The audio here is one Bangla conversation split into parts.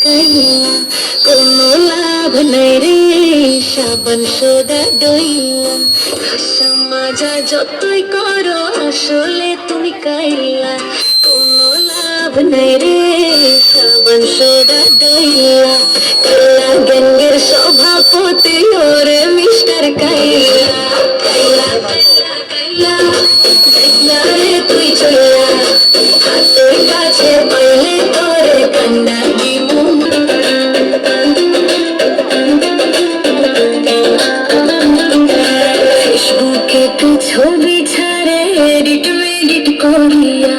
কাইলা কোনো লাভ নাই রে সাবান সোডা ডইলা হাসা মাজা যতই করো আসলে তুমি কাইলা কোনো লাভ নাই রে সাবান সোডা ডইলা কাইলা গ্যাংয়ের সভাপতি ওরে মিস্টার কাইলা কাইলা কাইলা কাইলা দেখলা রে তুই চইলা হাতের কাছে পাইলে তোরে কান্না দিমু ফেসবুকে তুই ছবি ছাড়ে এডিট মেডিট করিয়া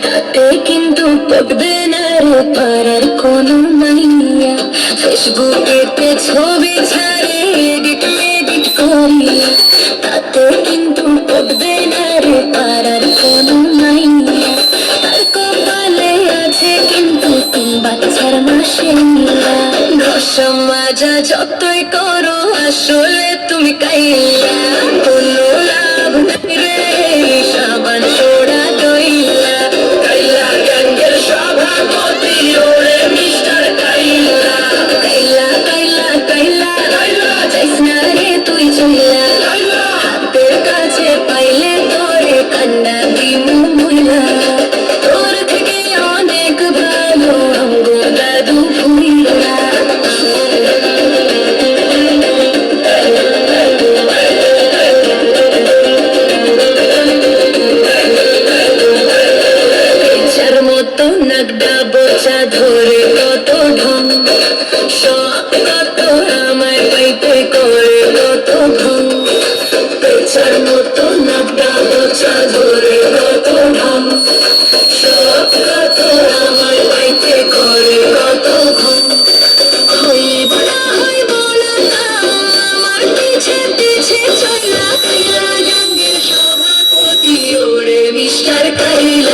তাতে কিন্তু পড়বে না রে পারার কোনো মাইয়া ফেসবুকে তুই ছবি ছাড়ে এডিট মেডিট করিয়া তাতে কিন্তু পড়বে না রে পারার কোনো মাইয়া তার কপালে আছে কিন্তু তিন বাচ্চার মাসে রসম মাজা যতই করো আসলে তুমি কাইলা কোনো লাভ নাই রে সাবান সোডা ডইলা কাইলা গ্যাংয়ের সভাপতি ওরে মিস্টার কাইলা কাইলা কাইলা কাইলা কাইলা যাইস না রে তুই চইলা হাতের কাছে পাইলে তোরে কান্না দিমু মইলা তোর থেকে অনেক ভালো আমগো দাদু ফুইলা পেঁচার মতো নাগডা বোচা ধরে কত ঢং সব কত আমায় পাইতে করে কত ঢং পেঁচার মতো নাগডা বোচা ধরে কত ঢং সব কত আমায় পাইতে করে কত ঢং হইব না আমার পিছে পিছে চলা কাইলা গ্যাংয়ের সভাপতি ওরে মিস্টার কাইলা